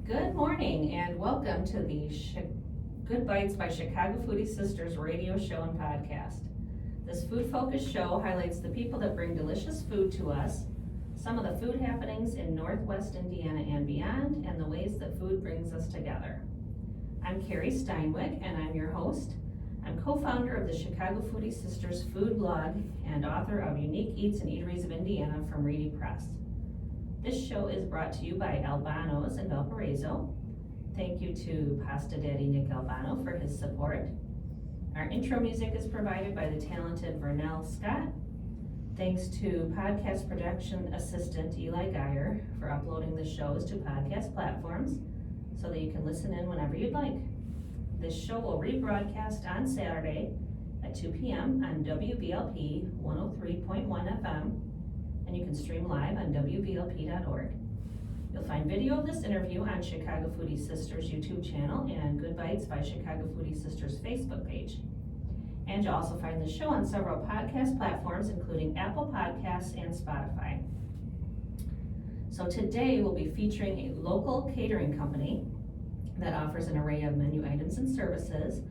Good morning and welcome to the Good Bites by Chicago Foodie Sisters radio show and podcast. This food-focused show highlights the people that bring delicious food to us, some of the food happenings in Northwest Indiana and beyond, and the ways that food brings us together. I'm Carrie Steinwick and I'm your host. I'm co-founder of the Chicago Foodie Sisters food blog and author of Unique Eats and Eateries of Indiana from Reedy Press. This show is brought to you by Albano's in Valparaiso. Thank you to Pasta Daddy Nick Albano for his support. Our intro music is provided by the talented Vernell Scott. Thanks to podcast production assistant Eli Geyer for uploading the shows to podcast platforms so that you can listen in whenever you'd like. This show will rebroadcast on Saturday at 2 p.m. on WBLP 103.1 FM. And you can stream live on WBLP.org. You'll find video of this interview on Chicago Foodie Sisters YouTube channel and Good Bites by Chicago Foodie Sisters Facebook page. And you'll also find the show on several podcast platforms, including Apple Podcasts and Spotify. So today we'll be featuring a local catering company that offers an array of menu items and services.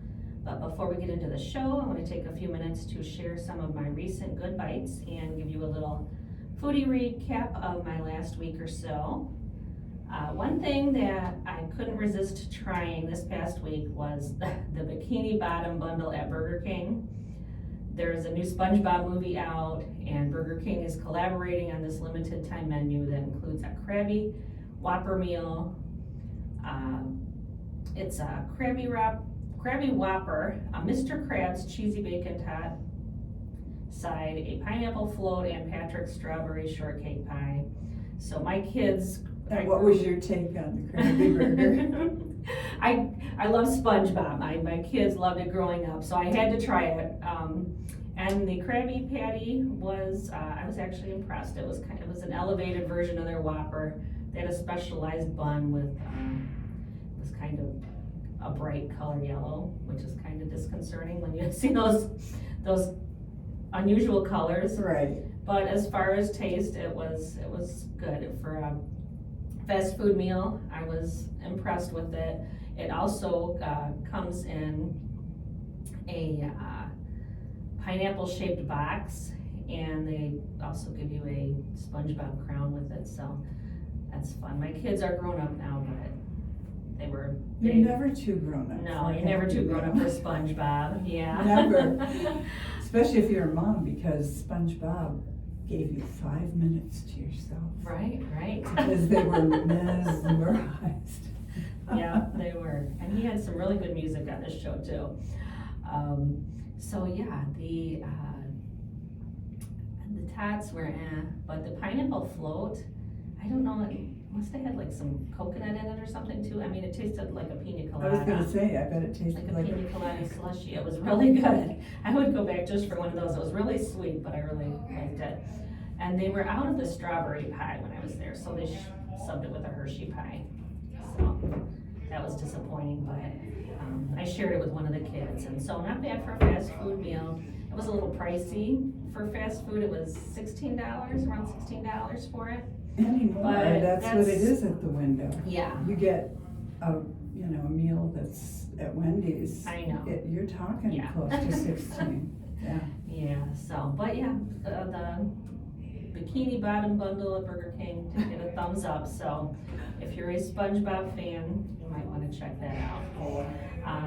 But before we get into the show, I want to take a few minutes to share some of my recent Good Bites and give you a little foodie recap of my last week or so. One thing that I couldn't resist trying this past week was the Bikini Bottom bundle at Burger King. There's a new SpongeBob movie out, and Burger King is collaborating on this limited time menu that includes a Krabby Whopper meal. It's a Krabby Whopper, a Mr. Krabs cheesy bacon tot side, a pineapple float, and Patrick's strawberry shortcake pie. So my kids... And what was your take on the Krabby Burger? I love SpongeBob. My kids loved it growing up, so I had to try it. And the Krabby Patty was, I was actually impressed. It was an elevated version of their Whopper. They had a specialized bun with, it was kind of a bright color yellow, which is kind of disconcerting when you see those unusual colors. Right. But as far as taste, it was good for a fast food meal. I was impressed with it. It also comes in a pineapple shaped box, and they also give you a SpongeBob crown with it, so that's fun. My kids are grown up now, but they were big. You're never too grown up. No, you're never too grown up for SpongeBob. Yeah. Never. Especially if you're a mom, because SpongeBob gave you 5 minutes to yourself. Right. Because they were mesmerized. Yeah, they were. And he had some really good music on this show too. So yeah, the tots were but the pineapple float, I don't know, it must have had like some coconut in it or something too. I mean, it tasted like a pina colada. I was gonna say, I bet it tasted like a pina colada slushy. It was really good. I would go back just for one of those. It was really sweet, but I really liked it. And they were out of the strawberry pie when I was there, so they subbed it with a Hershey pie. So that was disappointing, but I shared it with one of the kids, and so not bad for a fast food meal. It was a little pricey for fast food. It was $16, around $16 for it. Anymore, But that's what it is at the window. Yeah. You get a meal that's at Wendy's. I know. You're talking close to 16. Yeah. Yeah, so, but yeah, the Bikini Bottom bundle at Burger King did get a thumbs up, so if you're a SpongeBob fan, you might want to check that out.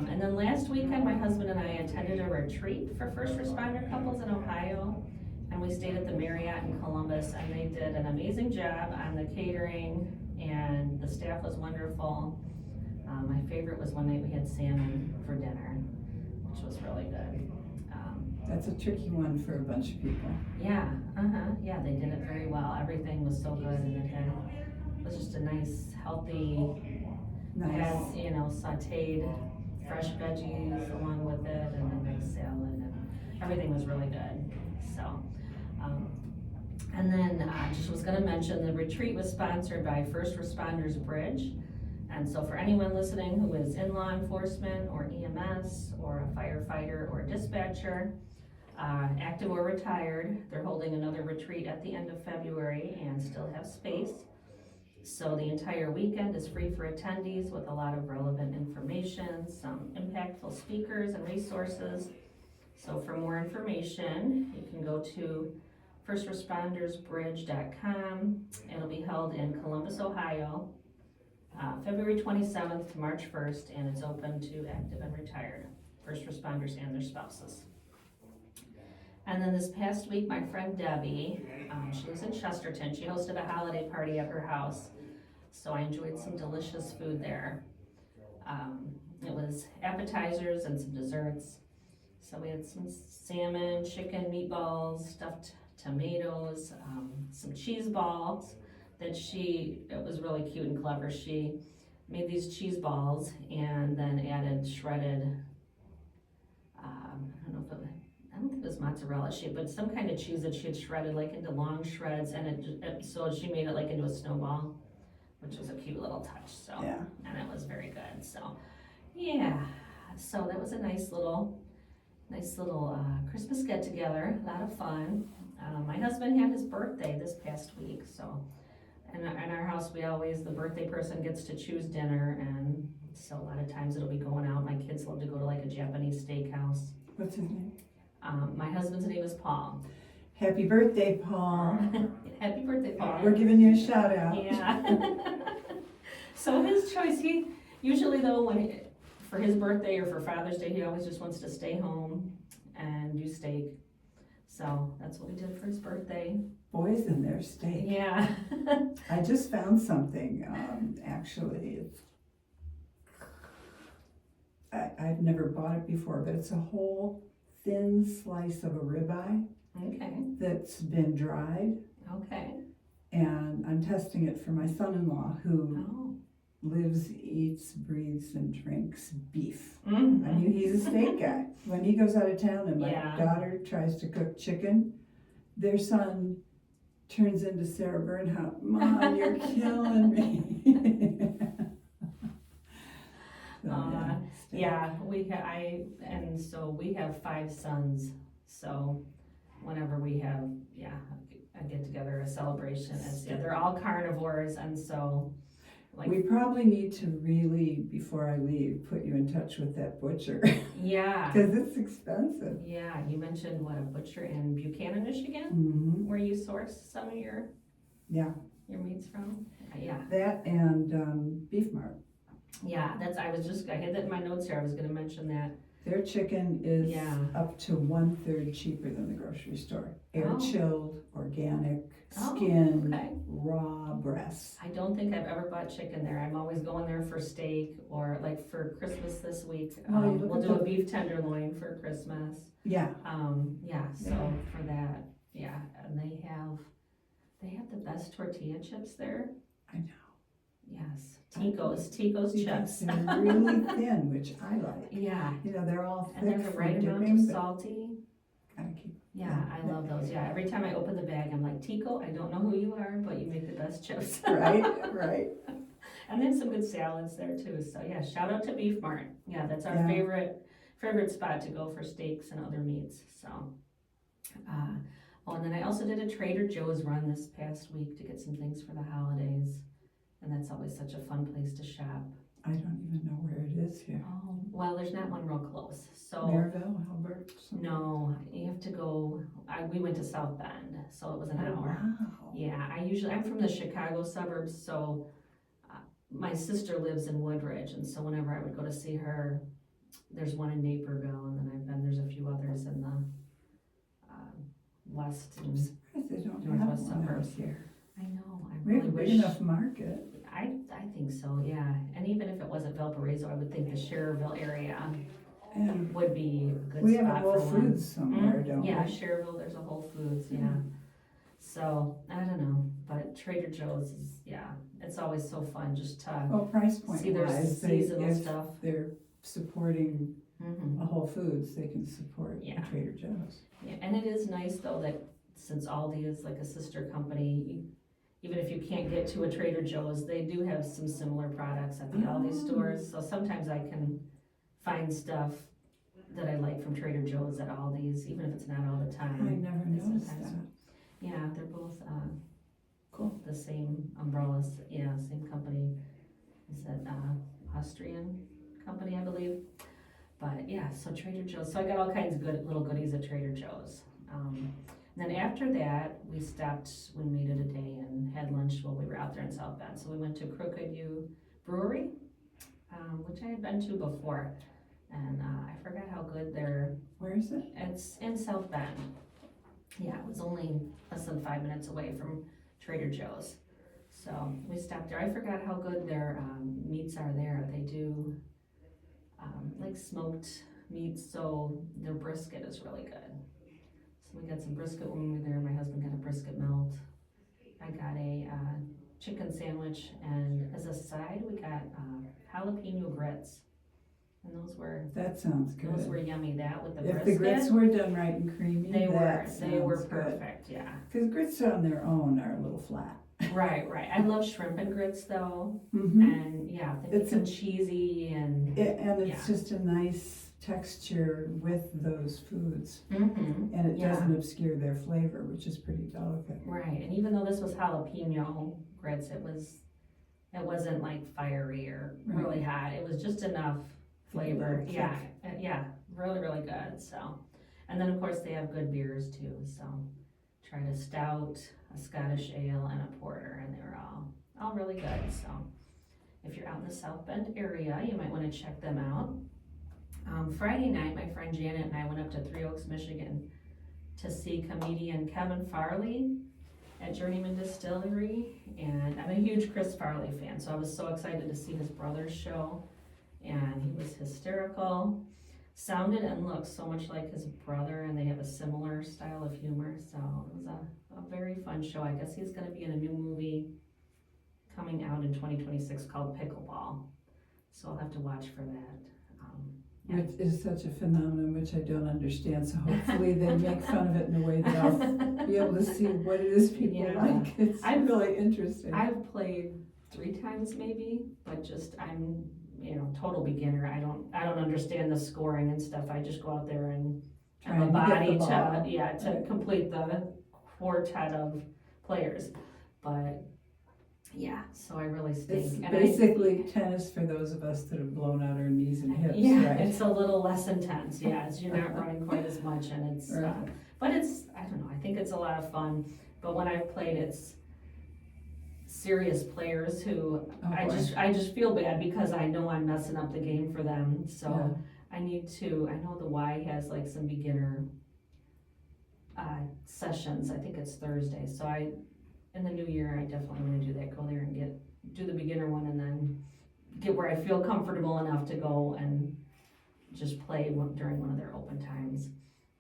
And then last weekend, my husband and I attended a retreat for first responder couples in Ohio, and we stayed at the Marriott in Columbus, and they did an amazing job on the catering, and the staff was wonderful. My favorite was one night we had salmon for dinner, which was really good. That's a tricky one for a bunch of people. Yeah, yeah, they did it very well. Everything was so good, and it was just a nice, healthy, sauteed fresh veggies along with it, and a nice salad, and everything was really good. So, and then just was going to mention the retreat was sponsored by First Responders Bridge. And so for anyone listening who is in law enforcement or EMS or a firefighter or a dispatcher, active or retired, they're holding another retreat at the end of February and still have space. So the entire weekend is free for attendees with a lot of relevant information, some impactful speakers and resources. So for more information, you can go to firstrespondersbridge.com. It'll be held in Columbus, Ohio, February 27th to March 1st, and it's open to active and retired first responders and their spouses. And then this past week, my friend Debbie, she lives in Chesterton, she hosted a holiday party at her house. So I enjoyed some delicious food there. It was appetizers and some desserts. So we had some salmon, chicken, meatballs, stuffed tomatoes, some cheese balls that it was really cute and clever. She made these cheese balls and then added shredded, I don't think it was mozzarella shape, but some kind of cheese that she had shredded like into long shreds, and so she made it like into a snowball, which was a cute little touch. So Yeah. And it was very good. So yeah, so that was a nice little Christmas get together. A lot of fun. My husband had his birthday this past week, so in our house the birthday person gets to choose dinner, and so a lot of times it'll be going out. My kids love to go to like a Japanese steakhouse. What's his name? My husband's name is Paul. Happy birthday, Paul. Happy birthday, Paul. We're giving you a shout out. Yeah. So his choice, he usually though, for his birthday or for Father's Day, he always just wants to stay home and do steak. So that's what we did for his birthday. Boys and their steak. Yeah. I just found something, actually. I've never bought it before, but it's a whole thin slice of a ribeye. Okay. That's been dried. Okay. And I'm testing it for my son-in-law who Oh. lives, eats, breathes, and drinks beef. Mm-hmm. I mean, he's a steak guy. When he goes out of town and my Yeah. daughter tries to cook chicken, their son turns into Sarah Bernhardt. Mom, you're killing me. So, steak. Yeah, so we have 5 sons, so whenever we have, a get together, a celebration, they're all carnivores, and so We probably need to really, before I leave, put you in touch with that butcher. Yeah. Because it's expensive. Yeah, you mentioned a butcher in Buchanan, Michigan, Mm-hmm. where you source some of your meats from? Yeah. That and Beef Mart. Yeah, I had that in my notes here, I was gonna mention that. Their chicken is Yeah. up to 1/3 cheaper than the grocery store. Air Oh. chilled, organic, Oh, skin, okay. raw breasts. I don't think I've ever bought chicken there. I'm always going there for steak, or like for Christmas this week. Oh, you look We'll at do a the- beef tenderloin for Christmas. Yeah. So Yeah. for that, and they have the best tortilla chips there. I know. Yes, Tico's Because chips. they're really thin, which I like. Yeah, You know, they're all thick and they're the for right amount dipping, of but salty. gotta keep. Yeah, I love those. Yeah, every time I open the bag, I'm like, Tico, I don't know who you are, but you make the best chips. Right. And then some good salads there too. So yeah, shout out to Beef Mart. Yeah, that's our Yeah. favorite spot to go for steaks and other meats. So, and then I also did a Trader Joe's run this past week to get some things for the holidays, and that's always such a fun place to shop. I don't even know where it is here. Oh, well, there's not one real close. So Maryville, Halbert? something? no, you have to go. We went to South Bend, so it was an Oh, hour. wow. Yeah, I'm from the Chicago suburbs, so my sister lives in Woodridge, and so whenever I would go to see her, there's one in Naperville, and then there's a few others in the west and Surprised they don't have northwest one out suburbs. here. I know, I We have really a big wish. enough market. I think so, yeah, and even if it wasn't Valparaiso, I would think the Cherville area And would be a good we have a spot Whole for one. Foods somewhere, don't we? Yeah, Cherville, there's a Whole Foods, yeah. So, I don't know, but Trader Joe's is, it's always so fun just to Well, price point see their wise, seasonal if stuff. they're supporting Mhm. a Whole Foods, they can support Yeah. a Trader Joe's. Yeah, and it is nice though that since Aldi is like a sister company, even if you can't get to a Trader Joe's, they do have some similar products at the Aldi Oh. stores. So sometimes I can find stuff that I like from Trader Joe's at Aldi's, even if it's not all the I time. never But noticed sometimes- that. Yeah, they're both Cool. the same umbrellas, yeah, same company. Is it Austrian company, I believe? But yeah, so Trader Joe's. So I got all kinds of good little goodies at Trader Joe's. Then after that, we stopped. We made it a day and had lunch while we were out there in South Bend. So we went to Crooked U Brewery, which I had been to before, and I forgot how good their. Where is it? It's in South Bend. Yeah, it was only less than 5 minutes away from Trader Joe's. So we stopped there. I forgot how good their meats are there. They do like smoked meats, so their brisket is really good. So we got some brisket when we were there. My husband got a brisket melt. I got a chicken sandwich, and as a side, we got jalapeno grits. And that sounds good. those were yummy. That with the If brisket. the grits were done right and creamy, They were good. perfect, yeah. Because grits on their own are a little flat. Right. I love shrimp and grits though, Mm-hmm. and yeah, they It's make them cheesy and. And it's Yeah. just a nice texture with those foods. Mm-hmm. And it Yeah. doesn't obscure their flavor, which is pretty delicate. Right, and even though this was jalapeno grits, it wasn't like fiery or really hot. It was just enough flavor. Kick. Yeah, really, really good. So, and then of course they have good beers too. So, tried a stout, a Scottish ale, and a porter, and they were all really good. So, if you're out in the South Bend area, you might want to check them out. Friday night, my friend Janet and I went up to Three Oaks, Michigan, to see comedian Kevin Farley at Journeyman Distillery, and I'm a huge Chris Farley fan, so I was so excited to see his brother's show, and he was hysterical, sounded and looked so much like his brother, and they have a similar style of humor, so it was a very fun show. I guess he's going to be in a new movie coming out in 2026 called Pickleball, so I'll have to watch for that. Which is such a phenomenon which I don't understand, so hopefully they make fun of it in a way that I'll be able to see what it is people like. It's really interesting. I've played 3 times maybe, but I'm total beginner. I don't understand the scoring and stuff. I just go out there and have a body to complete the quartet of players. But yeah, so I really stink. It's and basically tennis for those of us that have blown out our knees and hips, right? It's a little less intense, as you're not running quite as much, and it's, but it's, I don't know, I think it's a lot of fun, but when I've played, it's serious players who, I just feel bad because I know I'm messing up the game for them, so I know the Y has like some beginner sessions, I think it's Thursday, so in the new year, I definitely want to do that. Go there and do the beginner one, and then get where I feel comfortable enough to go and just play during one of their open times.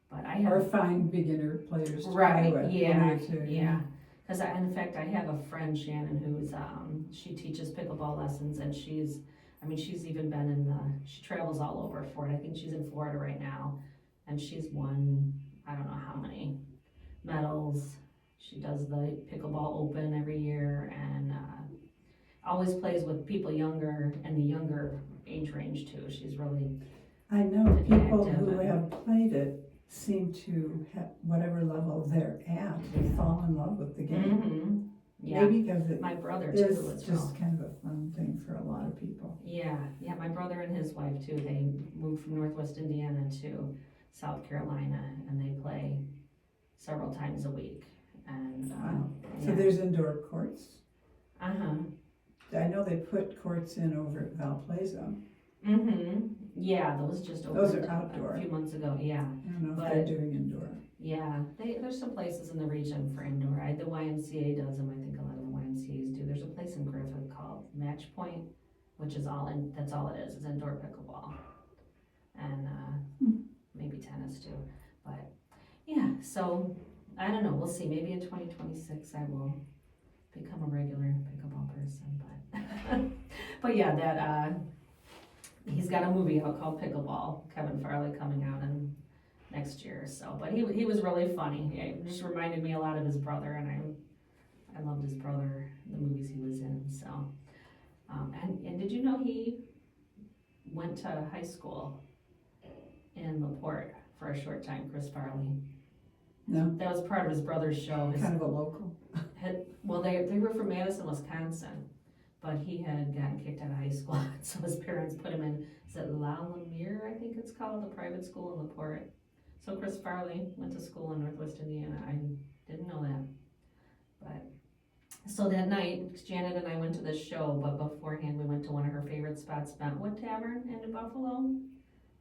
But or find beginner players to right, play with. Yeah. Because in fact, I have a friend Shannon who's she teaches pickleball lessons, and she's even been she travels all over for it. I think she's in Florida right now, and she's won I don't know how many medals. She does the pickleball open every year, and always plays with people younger and the younger age range too. She's really. I know people who have played it seem to have whatever level they're at, they fall in love with the game. Mm-hmm. Yeah. Maybe because my brother too. It's just kind of a fun thing for a lot of people. Yeah. My brother and his wife too. They moved from Northwest Indiana to South Carolina, and they play several times a week. And wow. So there's indoor courts? Uh-huh. I know they put courts in over at Valparaiso. Mm-hmm. Yeah, those just opened. Those are outdoor. A few months ago, yeah. I don't know if they're doing indoor. Yeah, there's some places in the region for indoor. The YMCA does them. I think a lot of the YMCA's do. There's a place in Griffith called Match Point, which is that's all it is. It's indoor pickleball. And maybe tennis too. But yeah, so I don't know, we'll see, maybe in 2026 I will become a regular pickleball person, but yeah, that, he's got a movie out called Pickleball, Kevin Farley, coming out in next year, so, but he was really funny. He just reminded me a lot of his brother, and I loved his brother, the movies he was in, so, and did you know he went to high school in LaPorte for a short time, Chris Farley? No. That was part of his brother's show. Kind of a local. they were from Madison, Wisconsin, but he had gotten kicked out of high school, so his parents put him in, is it La Lumiere, I think it's called, the private school in LaPorte. So Chris Farley went to school in Northwest Indiana, I didn't know that. But, so that night, Janet and I went to this show, but beforehand we went to one of her favorite spots, Bentwood Tavern in New Buffalo.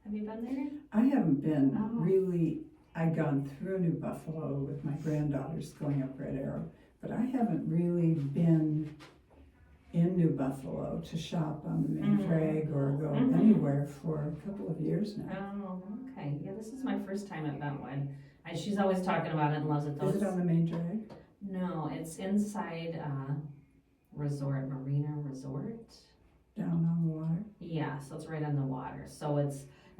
Have you been there? I haven't been Oh. really, I'd gone through New Buffalo with my granddaughters going up Red Arrow, but I haven't really been in New Buffalo to shop on the main drag or go anywhere for a couple of years now. Oh, okay, yeah, this is my first time at Bentwood. She's always talking about it and loves it though. Is it on the main drag? No, it's inside, Marina Resort. Down on the water? Yeah, so it's right on the water, so it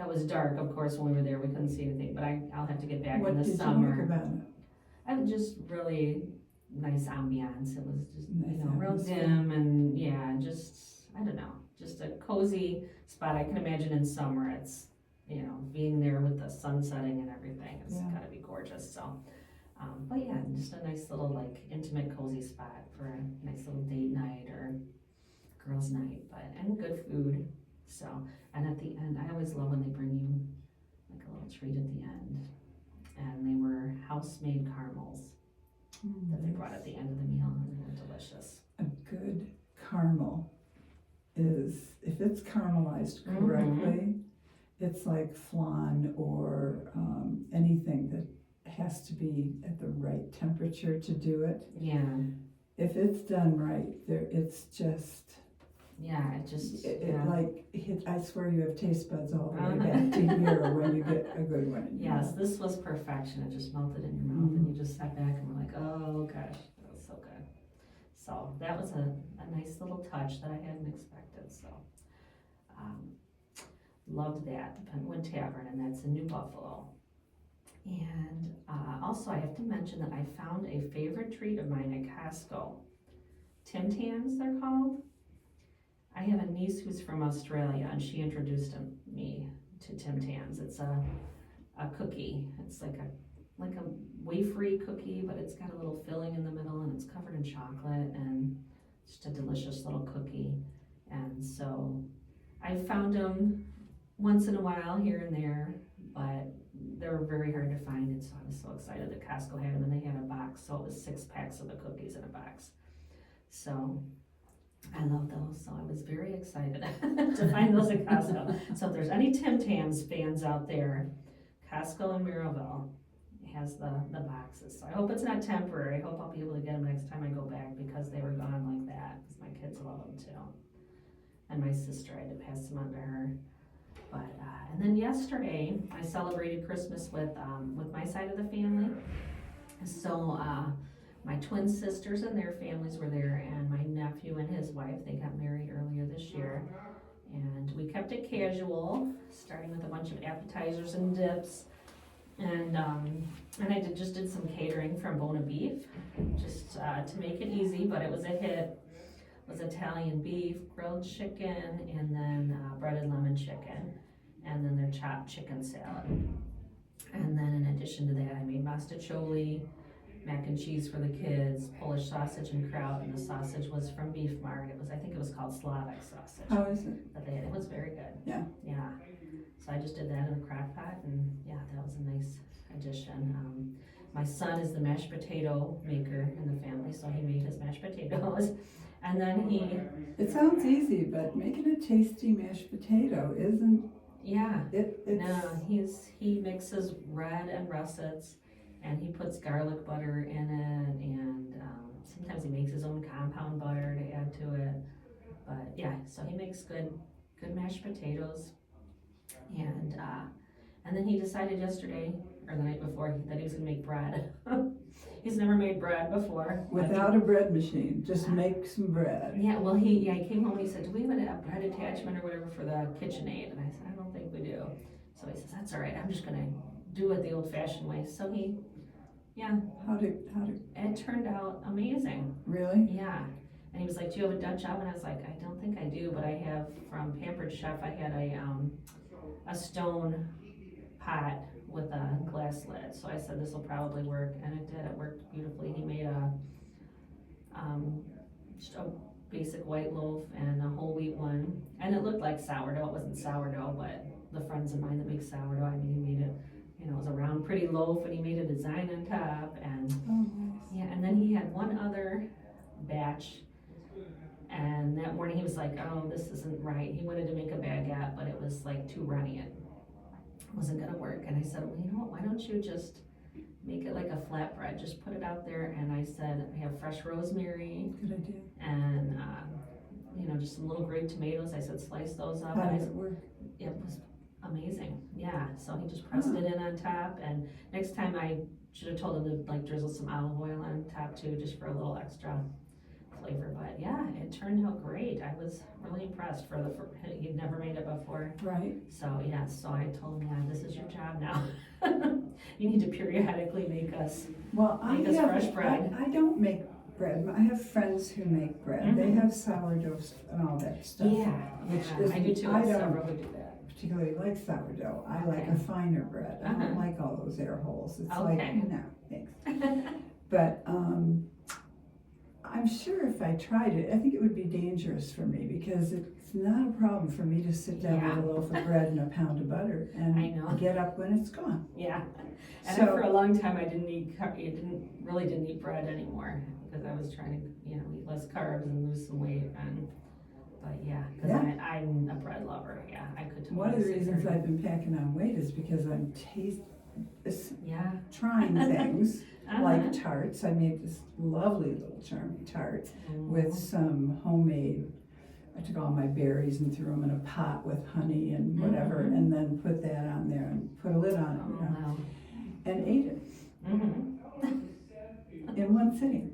was dark, of course, when we were there, we couldn't see anything, but I'll have to get back in the summer. What did you like about it? I was just really nice ambiance, it was just, Nice real atmosphere. dim and, yeah, just, I don't know, just a cozy spot. I can imagine in summer, it's, being there with the sun setting and everything, it's Yeah. gotta be gorgeous, so. But yeah, just a nice little intimate cozy spot for a nice little date night or girls night, and good food, so. And at the end, I always love when they bring you a little treat at the end, and they were house-made caramels that they brought at the end of the meal, and they were delicious. A good caramel is, if it's caramelized correctly, it's like flan or anything that has to be at the right temperature to do it. Yeah, If it's done right, it's just, yeah, I swear you have taste buds all the way back to here when you get a good one. in your Yes, mouth. this was perfection. It just melted in your mouth, and you just sat back and were like, oh gosh, that was so good. So that was a nice little touch that I hadn't expected. So loved that, the Bentwood Tavern, and that's in New Buffalo. And also, I have to mention that I found a favorite treat of mine at Costco. Tim Tams, they're called. I have a niece who's from Australia, and she introduced me to Tim Tams. It's a cookie. It's like a wafery cookie, but it's got a little filling in the middle, and it's covered in chocolate, and just a delicious little cookie. And so I found them once in a while here and there, but they were very hard to find, and so I was so excited that Costco had them, and they had a box, so it was 6 packs of the cookies in a box. So I love those, so I was very excited to find those at Costco. So if there's any Tim Tams fans out there, Costco in Maryville has the boxes. So I hope it's not temporary. I hope I'll be able to get them next time I go back, because they were gone like that, because my kids love them too. And my sister, I had to pass them on to her. But, and then yesterday, I celebrated Christmas with my side of the family. So, my twin sisters and their families were there, and my nephew and his wife, they got married earlier this year. And we kept it casual, starting with a bunch of appetizers and dips. And I just did some catering from Bona Beef, just to make it easy, but it was a hit. It was Italian beef, grilled chicken, and then breaded lemon chicken, and then their chopped chicken salad. And then in addition to that, I made mastacholi, mac and cheese for the kids, Polish sausage and kraut, and the sausage was from Beef Mart. I think it was called Slavic sausage. How is it? But it was very good. Yeah. Yeah. So I just did that in a crock pot, and yeah, that was a nice addition. My son is the mashed potato maker in the family, so he made his mashed potatoes. And then It sounds easy, but making a tasty mashed potato isn't. Yeah. It's. No, he mixes red and russets, and he puts garlic butter in it, and sometimes he makes his own compound butter to add to it. But yeah, so he makes good mashed potatoes, and then he decided yesterday or the night before that he was gonna make bread. He's never made bread before. Without a bread machine, just make some bread. Yeah, well, he came home and he said, do we have a bread attachment or whatever for the KitchenAid? And I said, I don't think we do. So he says, that's all right, I'm just gonna do it the old-fashioned way. So How to? it turned out amazing. Really? Yeah. And he was like, do you have a Dutch oven? I was like, I don't think I do, but I have from Pampered Chef, I had a stone pot with a glass lid. So I said, this will probably work, and it did. It worked beautifully. He made just a basic white loaf and a whole wheat one. And it looked like sourdough. It wasn't sourdough, but the friends of mine that make sourdough, I mean, he made it, it was a round, pretty loaf, and he made a design on top. And yeah, and then he had one other batch. And that morning he was like, oh, this isn't right. He wanted to make a baguette, but it was like too runny. It wasn't gonna work. And I said, well, you know what, why don't you just make it like a flatbread? Just put it out there. And I said, I have fresh rosemary. Good idea. And, just some little grape tomatoes. I said, slice those up. How And did it work? it was amazing. Yeah, so he just pressed it in on top. And next time I should have told him to like drizzle some olive oil on top too, just for a little extra flavor. But yeah, it turned out great. I was really impressed he'd never made it before. Right. So yeah, so I told him, yeah, this is your job now. You need to periodically make us fresh bread. I don't make bread. I have friends who make bread. They have sourdough and all that stuff. Yeah, I do too. I Several don't who do that. particularly like sourdough. I like a finer bread. I don't like all those air holes. It's like, no, thanks. But I'm sure if I tried it, I think it would be dangerous for me because it's not a problem for me to sit down with a loaf of bread and a pound of butter and get up when it's gone. Yeah, and for a long time I didn't eat bread anymore because I was trying to eat less carbs and lose some weight. But yeah, because I'm a bread lover. Yeah, I could totally. One of the reasons I've been packing on weight is because I'm trying things. Like tarts. I made this lovely little charming tart with some homemade, I took all my berries and threw them in a pot with honey and whatever, and then put that on there and put a lid on it, and ate it in one sitting.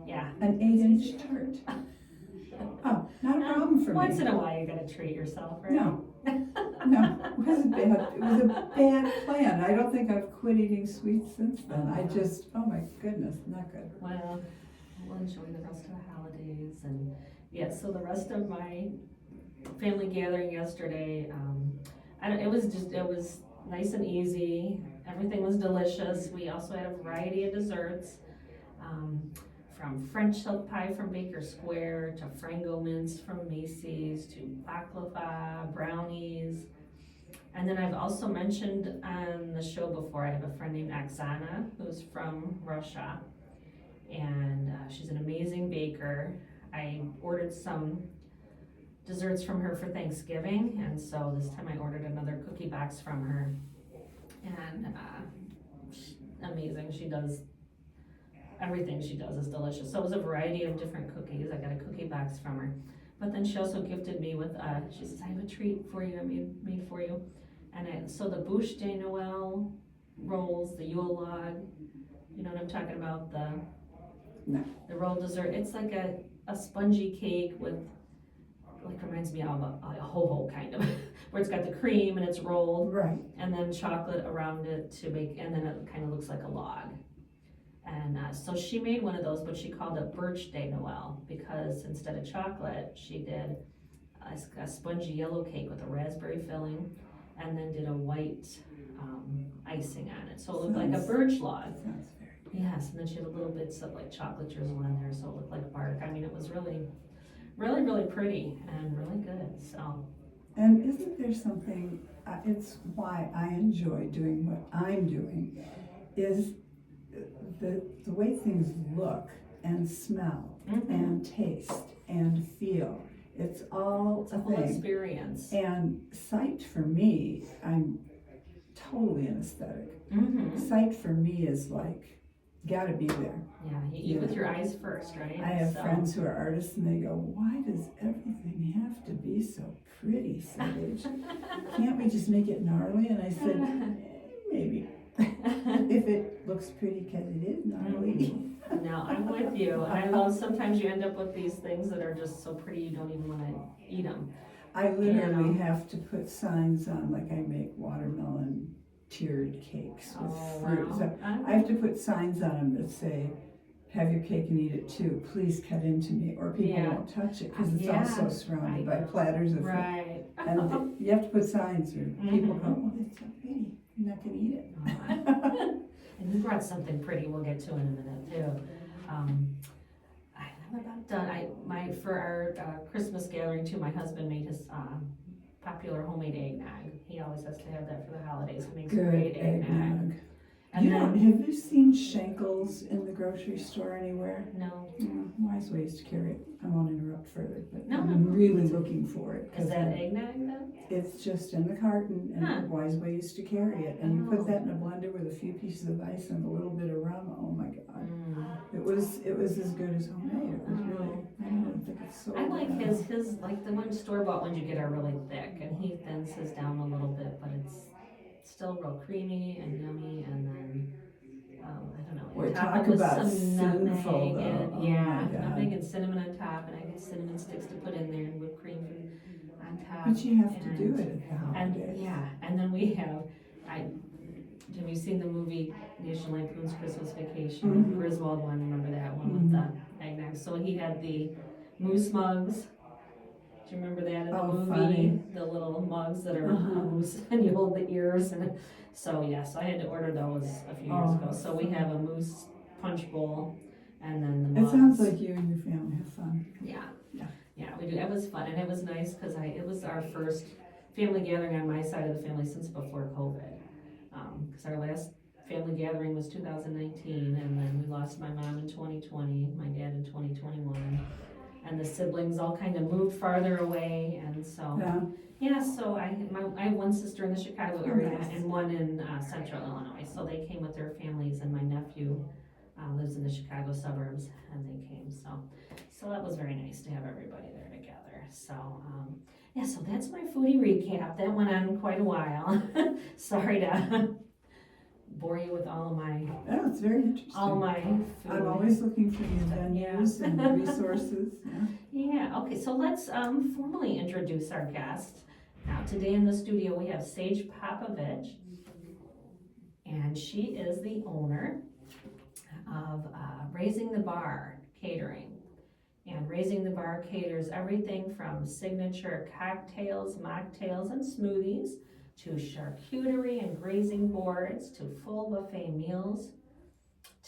Yeah. An 8-inch tart. Oh, not a problem for me. Once in a while you gotta treat yourself, right? No, it was a bad plan. I don't think I've quit eating sweets since then. Oh my goodness, not good. Well, we'll enjoy the rest of the holidays. And so the rest of my family gathering yesterday, it was nice and easy. Everything was delicious. We also had a variety of desserts. From French silk pie from Baker Square to Frango mince from Macy's to baklava, brownies. And then I've also mentioned on the show before, I have a friend named Oksana who's from Russia, and she's an amazing baker. I ordered some desserts from her for Thanksgiving, and so this time I ordered another cookie box from her. And amazing, she does everything she does is delicious. So it was a variety of different cookies. I got a cookie box from her. But then she also gifted me with, she says, I have a treat for you, I made for you. And so the Bouche de Noël rolls, the Yule log, you know what I'm talking about? The roll dessert. It's like a spongy cake with, reminds me of a ho-ho kind of, where it's got the cream and it's rolled. Right. And then chocolate around it to make, and then it kind of looks like a log. And so she made one of those, but she called it Birch de Noël because instead of chocolate, she did a spongy yellow cake with a raspberry filling and then did a white icing on it. So it looked like a birch log. Sounds very good. Yes, and then she had a little bits of like chocolate drizzle on there, so it looked like bark. I mean, it was really, really, really pretty and really good, so. And isn't there something, it's why I enjoy doing what I'm doing, is the way things look and smell and taste and feel. It's all a whole experience. And sight for me, I'm totally an aesthetic. Sight for me is like, gotta be there. Yeah, you eat with your eyes first, right? I have friends who are artists and they go, why does everything have to be so pretty, Sage? Can't we just make it gnarly? And I said, maybe. If it looks pretty because it is gnarly. No, I'm with you. And I love sometimes you end up with these things that are just so pretty you don't even want to eat them. I literally have to put signs on, like I make watermelon tiered cakes with fruit. Wow. So I have to put signs on them that say, have your cake and eat it too. Please cut into me. Or people won't touch it because it's also surrounded by platters of fruit. Right. And you have to put signs or people go, oh, that's so pretty. You're not going to eat it. And you brought something pretty we'll get to in a minute too. I'm about done. For our Christmas gathering too, my husband made his popular homemade eggnog. He always has to have that for the holidays. He makes great eggnog. And have you seen Shankles in the grocery store anywhere? No. Yeah, wise ways to carry it. I won't interrupt further, but No, I'm really looking for it. Is that eggnog then? It's just in the carton, and wise ways to carry it. And you put that in a blender with a few pieces of ice and a little bit of rum. Oh my God. It was as good as homemade. It was really, I don't think it's so I like his like the one store-bought ones you get are really thick, and he thins his down a little bit, but it's still real creamy and yummy, and then I don't know. Boy, top talk it with about some sinful, nutmeg and though. Oh my God. nutmeg and cinnamon on top, and I get cinnamon sticks to put in there and whipped cream on top. But you have to do it at the holidays. And then we have have you seen the movie National Lampoon's Christmas Vacation? The Griswold one, remember that one with the eggnog? So he had the moose mugs. Do you remember that in the movie? Funny. The little mugs that are moose, and you hold the ears, and so yes, I had to order those a few years ago. So we have a moose punch bowl, and then the mugs. It sounds like you and your family have fun. Yeah, we do. It was fun, and it was nice because it was our first family gathering on my side of the family since before COVID. Because our last family gathering was 2019, and then we lost my mom in 2020, my dad in 2021. And the siblings all kind of moved farther away, and so so I have one sister in the Chicago area and one in central Illinois, so they came with their families, and my nephew lives in the Chicago suburbs, and they came, so that was very nice to have everybody there together. So so that's my foodie recap. That went on quite a while. Sorry to bore you with all of my it's very interesting. all my food. I'm always looking for new venues and resources. Okay, so let's formally introduce our guest. Now, today in the studio we have Sage Popovich, and she is the owner of Raising the Bar Catering. And Raising the Bar caters everything from signature cocktails, mocktails, and smoothies, to charcuterie and grazing boards, to full buffet meals,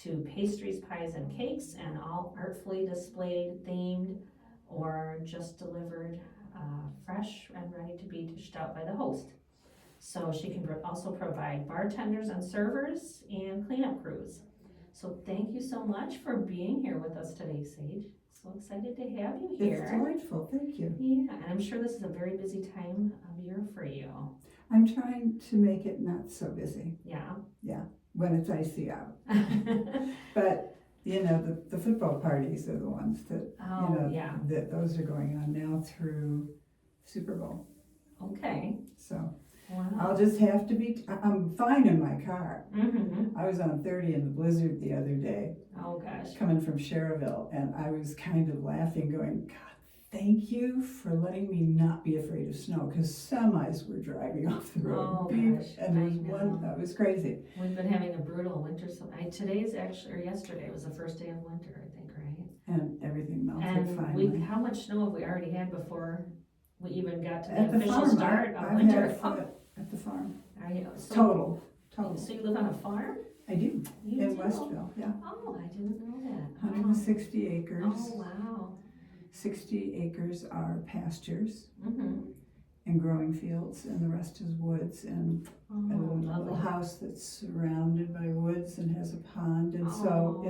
to pastries, pies, and cakes, and all artfully displayed, themed, or just delivered fresh and ready to be dished out by the host. So she can also provide bartenders and servers and cleanup crews. So thank you so much for being here with us today, Sage. So excited to have you here. It's delightful, thank you. Yeah, and I'm sure this is a very busy time of year for you. I'm trying to make it not so busy. Yeah. When it's icy out. But, the football parties are the ones that, that those are going on now through Super Bowl. Okay. So wow. I'll just have to I'm fine in my car. Mm-hmm. I was on 30 in the blizzard the other day. Oh gosh. Coming from Cherville, and I was kind of laughing, going, God, thank you for letting me not be afraid of snow, because semis were driving off the road. Oh gosh. And there was one that was crazy. We've been having a brutal winter. Today's actually, or yesterday was the first day of winter, I think, right? And everything melted and finally. how much snow have we already had before we even got to the At the official farm, start of I've winter? had foot at the farm. Are you Total. So you live on a farm? I do. You In do? Westville, yeah. Oh, I didn't know that. 160 acres. Oh wow. 60 acres are pastures Mm-hmm. and growing fields, and the rest is woods, and a little Lovely. house that's surrounded by woods and has a pond, and so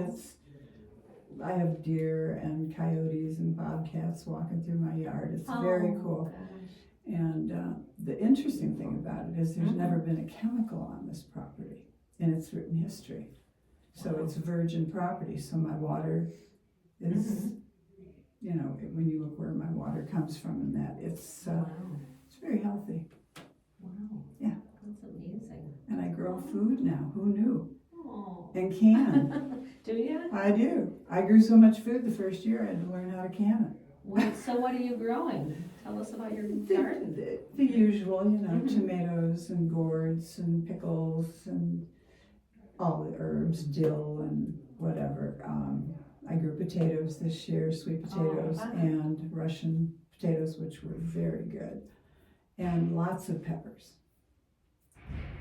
I have deer and coyotes and bobcats walking through my yard. It's very cool. Gosh. And the interesting thing about it is there's never been a chemical on this property in its written history. So it's virgin property, so my water is, when you look where my water comes from and that, it's very healthy. Wow. Yeah. That's amazing. And I grow food now, who knew? Oh. And can. Do you? I do. I grew so much food the first year I had to learn how to can So what are you growing? Tell us about your it. garden. The usual, tomatoes and gourds and pickles and all the herbs, dill and whatever. I grew potatoes this year, sweet potatoes, wow. and Russian potatoes, which were very good, and lots of peppers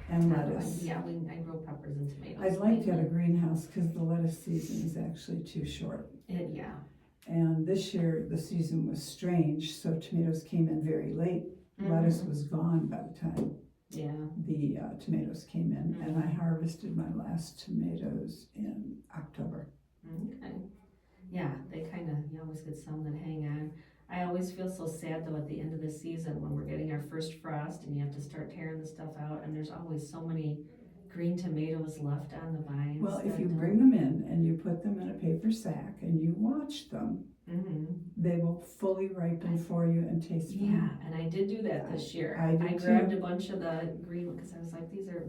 and lettuce. Yeah, I grow peppers and tomatoes. I'd like to have a greenhouse because the lettuce season is actually too short. Yeah. And this year, the season was strange, so tomatoes came in very late. Lettuce was gone by the time the tomatoes came in, and I harvested my last tomatoes in October. Okay. Yeah, they you always get some that hang on. I always feel so sad though at the end of the season when we're getting our first frost and you have to start tearing the stuff out, and there's always so many green tomatoes left on the vines. Well, if you bring them in and you put them in a paper sack and you watch them, they will fully ripen for you and taste fine. Yeah, and I did do that this year. I grabbed a bunch of the green because I was like, these are,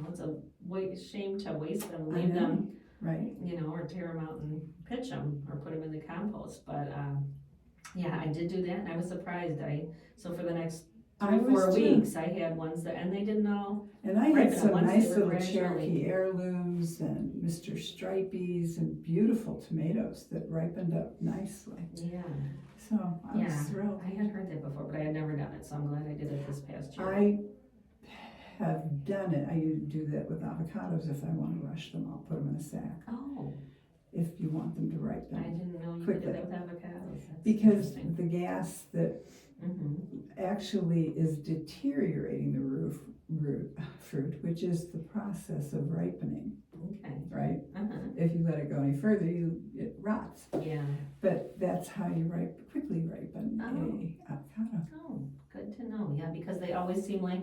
it's a shame to waste them, leave them, right? Or tear them out and pitch them or put them in the compost. But yeah, I did do that, and I was surprised. So for the next 3-4 weeks, I had ones and they didn't all. And I had some nice little gradually Cherokee heirlooms and Mr. Stripey's and beautiful tomatoes that ripened up nicely. Yeah. So I was thrilled. I had heard that before, but I had never done it, so I'm glad I did it this past year. I have done it. I do that with avocados. If I want to rush them, I'll put them in a sack. Oh. If you want them to ripen. I didn't know you quickly. could do that with avocados. That's because the gas that Mm-hmm. actually is deteriorating the fruit, which is the process of ripening. Okay. Right? Uh-huh. If you let it go any further, it rots. Yeah. But that's how you quickly ripen a avocado. Oh, good to know. Yeah, because they always seem like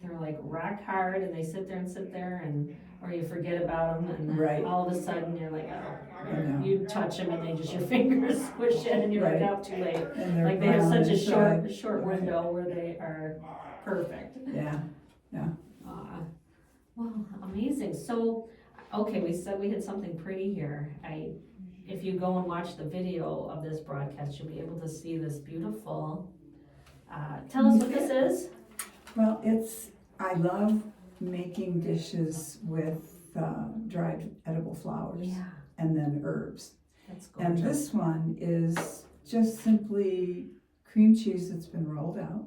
they're like rock hard, and they sit there, and or you forget about them, and then all of a sudden you're like, oh, you touch them, and they just your fingers squish it, and you're like, oh, too late. Like they have such a short window where they are perfect. Yeah. Well, amazing. So, okay, we said we had something pretty here. If you go and watch the video of this broadcast, you'll be able to see this beautiful. Tell us what this is. Well, I love making dishes with dried edible flowers and then herbs. That's gorgeous. And this one is just simply cream cheese that's been rolled out,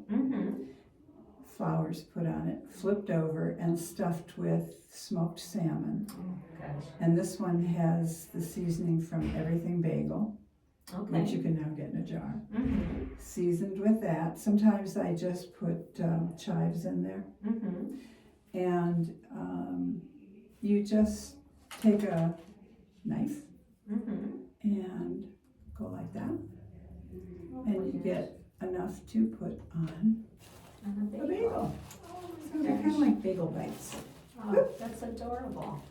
flowers put on it, flipped over, and stuffed with smoked salmon. Oh, gosh. And this one has the seasoning from Everything Bagel, which you can now get in a jar. Seasoned with that. Sometimes I just put chives in there. And you just take a knife and go like that. And you get enough to put on a bagel. So they're kind of like bagel bites. Oh, that's adorable.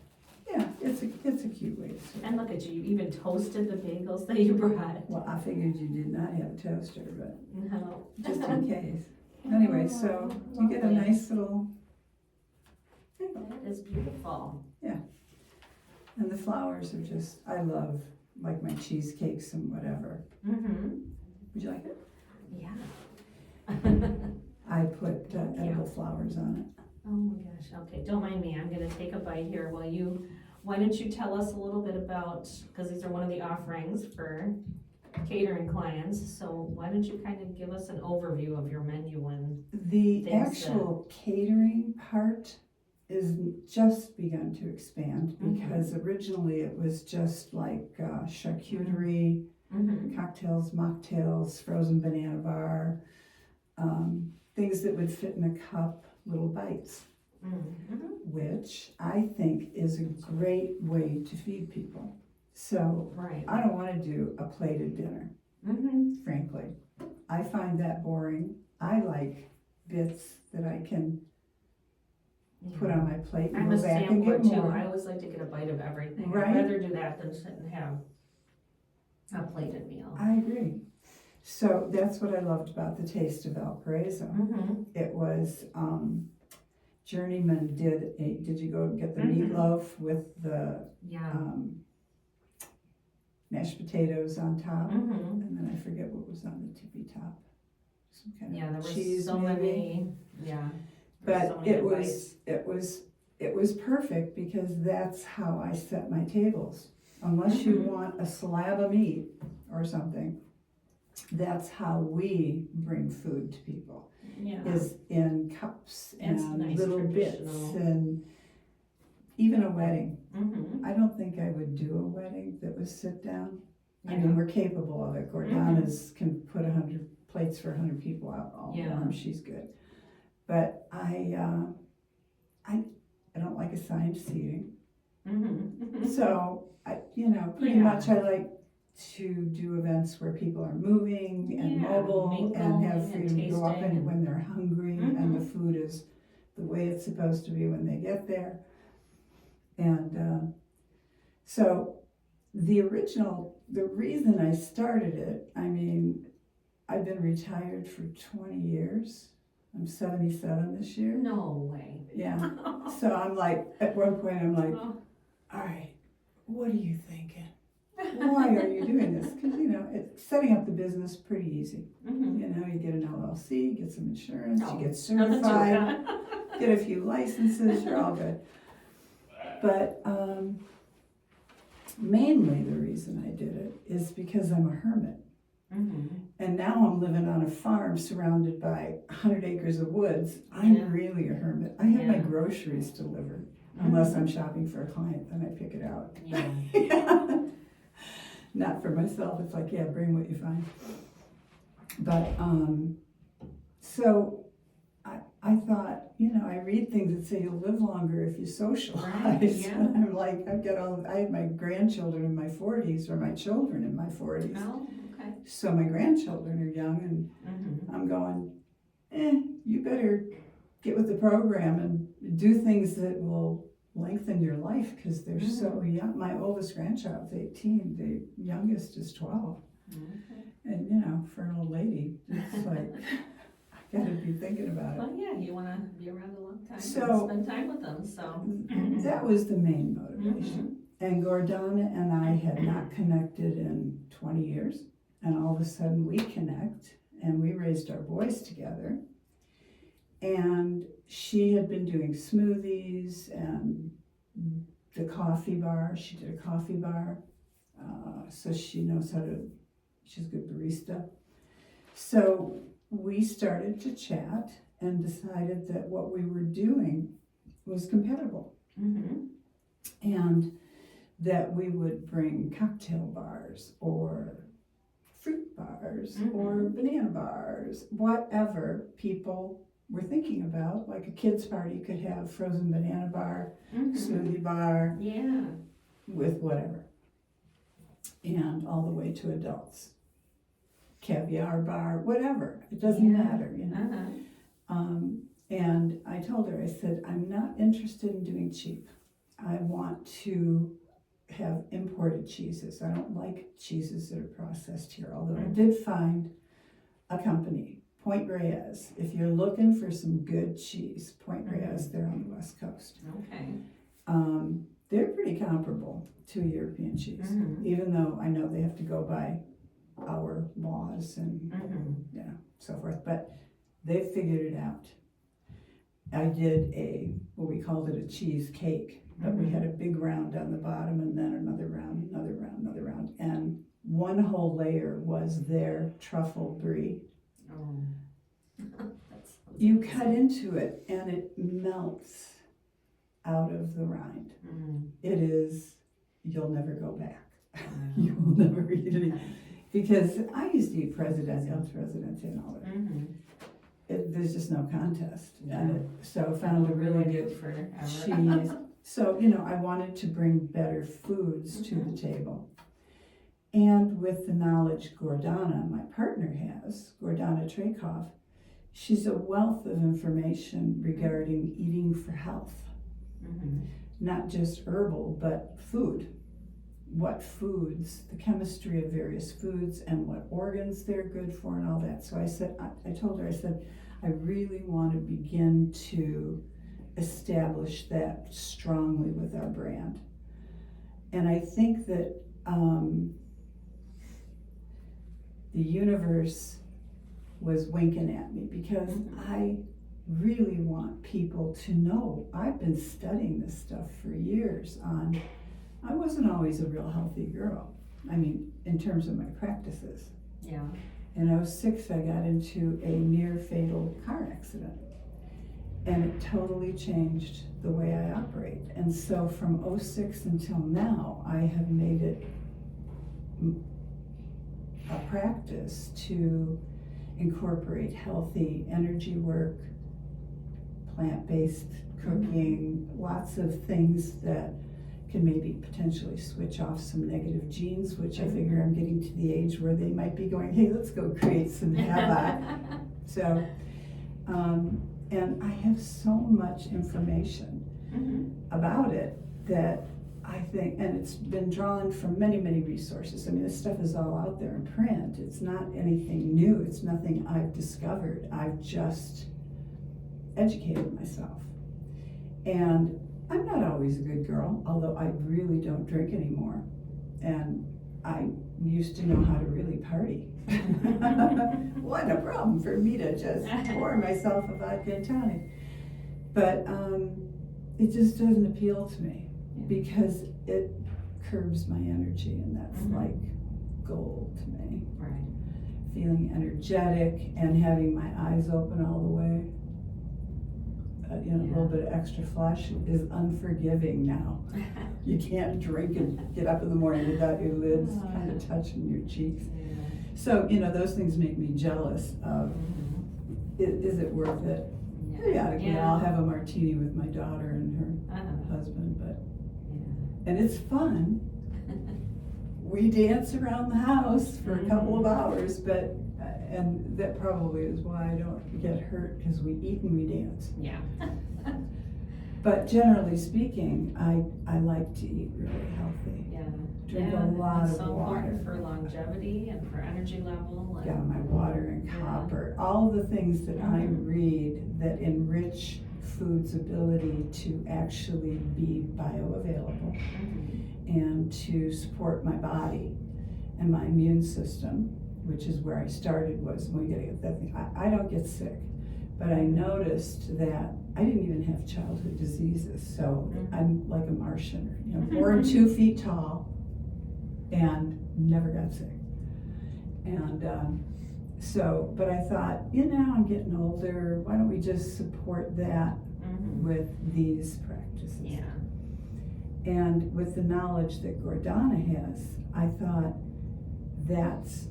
Yeah, it's a cute way to serve. And look at you even toasted the bagels that you brought. Well, I figured you did not have a toaster, but No. just in case. Anyway, so you get a nice little bagel. That is beautiful. Yeah. And the flowers are just, I love like my cheesecakes and whatever. Would you like it? Yeah. I put edible flowers on it. Oh my gosh, okay, don't mind me, I'm gonna take a bite here why don't you tell us a little bit about, because these are one of the offerings for catering clients, so why don't you kind of give us an overview of your menu and the actual catering part is just begun to expand because originally it was just like charcuterie, cocktails, mocktails, frozen banana bar, things that would fit in a cup, little bites, which I think is a great way to feed people. So I don't want to do a plated dinner, frankly. I find that boring. I like bits that I can put on my plate and go back and get more. I always like to get a bite of everything. Right? I'd rather do that than sit and have a plated meal. I agree. So that's what I loved about the Taste of Valparaiso. It was Journeyman did you go get the meatloaf with the mashed potatoes on top, and then I forget what was on the tippy top. Some kind of there cheese, was so maybe. many. But so many it was perfect because that's how I set my tables. Unless you want a slab of meat or something, that's how we bring food to people. Is in cups and nice, little bits, and even a wedding. Mm-hmm. I don't think I would do a wedding that was sit down. I mean, we're capable of it. Gordana's can put 100 plates for 100 people out all warm. She's good. But I don't like assigned seating. So pretty much I like to do events where people are moving and mobile and have freedom to go up in when they're hungry and the food is the way it's supposed to be when they get there. And so the reason I started it, I mean, I've been retired for 20 years. I'm 77 this year. No way. Yeah. So I'm like, at one point I'm like, all right, what are you thinking? Why are you doing this? Because, setting up the business is pretty easy. You get an LLC, get some insurance, you get certified, get a few licenses, you're all good. But mainly the reason I did it is because I'm a hermit. And now I'm living on a farm surrounded by 100 acres of woods. I'm really a hermit. I have my groceries delivered. Unless I'm shopping for a client, then I pick it out. Not for myself. It's like, bring what you find. But so I thought, I read things that say you'll live longer if you socialize. Right, I'm like, I have my grandchildren in my 40s, or my children in my 40s. Oh, okay. So my grandchildren are young, and I'm going, you better get with the program and do things that will lengthen your life, because they're so young. My oldest grandchild's 18, the youngest is 12. And for an old lady, it's like, I gotta be thinking about it. Well, you want to be around a long time and spend time with them, so. That was the main motivation. And Gordana and I had not connected in 20 years, and all of a sudden we connect, and we raised our boys together. And she had been doing smoothies and the coffee bar. She did a coffee bar, so she knows she's a good barista. So we started to chat and decided that what we were doing was compatible. And that we would bring cocktail bars or fruit bars or banana bars, whatever people were thinking about. Like a kid's party could have frozen banana bar, smoothie bar, with whatever. And all the way to adults. Caviar bar, whatever. It doesn't matter, And I told her, I said, I'm not interested in doing cheap. I want to have imported cheeses. I don't like cheeses that are processed here, although I did find a company, Point Reyes. If you're looking for some good cheese, Point Reyes, they're on the West Coast. Okay. They're pretty comparable to European cheese, even though I know they have to go by our laws and so forth, but they figured it out. I did what we called it a cheesecake, but we had a big round on the bottom and then another round, and one whole layer was their truffle brie. You cut into it and it melts out of the rind. It is, you'll never go back. You will never eat it again. Because I used to eat Presidente and all that. There's just no contest. So I found a really good cheese. So, I wanted to bring better foods to the table. And with the knowledge Gordana, my partner, has, Gordana Trakoff, she's a wealth of information regarding eating for health. Not just herbal, but food. What foods, the chemistry of various foods, and what organs they're good for and all that. So I told her, I really want to begin to establish that strongly with our brand. And I think that the universe was winking at me, because I really want people to know. I've been studying this stuff for years I wasn't always a real healthy girl. I mean, in terms of my practices. In 2006, I got into a near fatal car accident. And it totally changed the way I operate. And so from 2006 until now, I have made it a practice to incorporate healthy energy work, plant-based cooking, lots of things that can maybe potentially switch off some negative genes, which I figure I'm getting to the age where they might be going, hey, let's go create some havoc. So, and I have so much information about it that I think, and it's been drawn from many, many resources. I mean, this stuff is all out there in print. It's not anything new. It's nothing I've discovered. I've just educated myself. And I'm not always a good girl, although I really don't drink anymore. And I used to know how to really party. What a problem for me to just pour myself a vodka and tonic. But it just doesn't appeal to me because it curbs my energy, and that's like gold to me. Right. Feeling energetic and having my eyes open all the way. A little bit of extra flush is unforgiving now. You can't drink and get up in the morning without your lids kind of touching your cheeks. So, those things make me jealous of, is it worth it? Periodically, I'll have a martini with my daughter and her husband, and it's fun. We dance around the house for a couple of hours, but and that probably is why I don't get hurt, because we eat and we dance. Yeah. But generally speaking, I like to eat really healthy. Yeah. Drink a lot of so water. important for longevity and for energy level. Yeah, my water and copper, all the things that I read that enrich food's ability to actually be bioavailable and to support my body and my immune system, which is where I started, was when we get that thing. I don't get sick, but I noticed that I didn't even have childhood diseases, so I'm like a Martian, born 2 feet tall and never got sick. And but I thought, I'm getting older, why don't we just support that with these practices? Yeah. And with the knowledge that Gordana has, I thought that's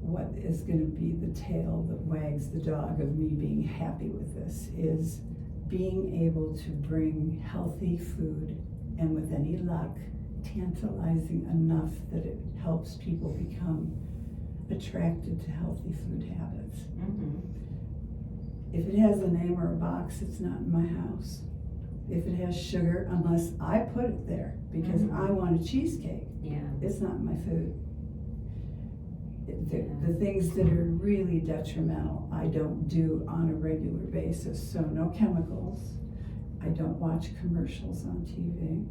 what is going to be the tail that wags the dog of me being happy with this, is being able to bring healthy food, and with any luck, tantalizing enough that it helps people become attracted to healthy food habits. If it has a name or a box, it's not in my house. If it has sugar, unless I put it there because I want a cheesecake, it's not in my food. The things that are really detrimental, I don't do on a regular basis. So no chemicals. I don't watch commercials on TV.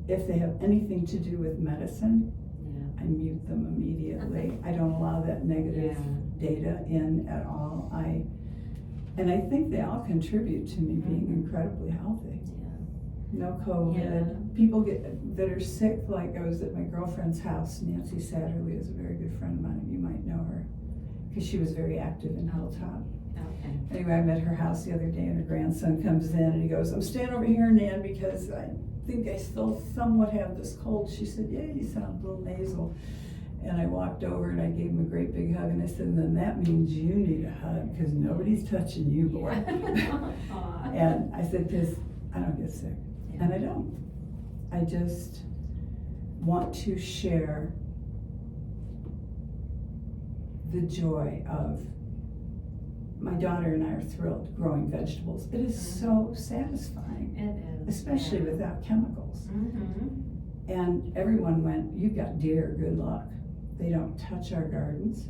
If they have anything to do with medicine, I mute them immediately. I don't allow that negative data in at all. And I think they all contribute to me being incredibly healthy. No COVID. People that are sick, like I was at my girlfriend's house. Nancy Satterley is a very good friend of mine. You might know her because she was very active in Hilltop. Anyway, I met her house the other day, and her grandson comes in and he goes, I'm staying over here, Nan, because I think I still somewhat have this cold. She said, yeah, you sound a little nasal. And I walked over and I gave him a great big hug, and I said, then that means you need a hug because nobody's touching you, boy. And I said, because I don't get sick. And I don't. I just want to share the joy of, my daughter and I are thrilled growing vegetables. It is so satisfying. It is. Especially without chemicals. And everyone went, you've got deer, good luck. They don't touch our gardens.